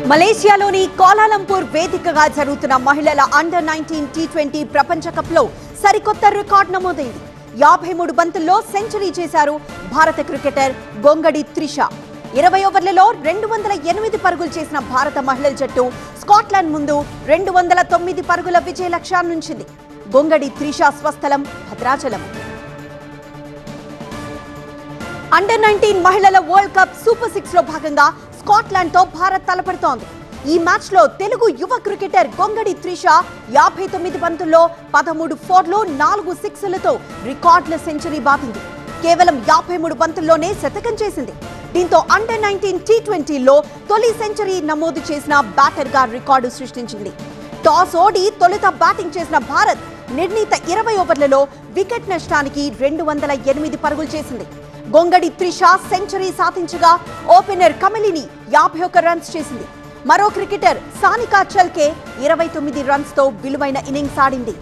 మలేషియాలోని Kuala Lumpur వేదికగా జరుగుతున్న మహిళల అండర్ 19 టీ20 ప్రపంచ కప్లో సరికొత్త రికార్డు నమోదైంది. 53 బంతుల్లో సెంచరీ చేశారు భారత క్రికెటర్ గొంగడి త్రిష. 20 ఓవర్లలో 208 పరుగులు చేసిన భారత మహిళల జట్టు స్కాట్లాండ్ ముందు 209 పరుగుల విజయ లక్ష్యాన్ని ఉంచింది. గొంగడి త్రిష స్వస్థలం భద్రాచలం. అండర్ 19 మహిళల వరల్డ్ కప్ సూపర్ 6 లో భాగంగా స్కాట్లాండ్ తో భారత్ తలపడుతోంది. ఈ మ్యాచ్ లో తెలుగు యువ క్రికెటర్ గొంగడి త్రిష 59 బంతుల్లో 13 ఫోర్లు 4 సిక్స్లతో రికార్డుల సెంచరీ బాతింది. కేవలం 53 బంతుల్లోనే శతకం చేసింది. దీంతో అండర్ 19 టీ20లో తొలి సెంచరీ నమోదు చేసిన బ్యాటర్ గా రికార్డు సృష్టించింది. టాస్ ఓడి తొలుత బ్యాటింగ్ చేసిన భారత్ నిర్ణీత 20 ఓవర్లలో వికెట్ నష్టానికి 208 పరుగులు చేసింది. గొంగడి త్రిష సెంచరీ సాధించగా ఓపెనర్ కమలిని 51 రన్స్ చేసింది. మరో క్రికెటర్ సానికా చల్కే 29 రన్స్ తో విలువైన ఇన్నింగ్స్ ఆడింది.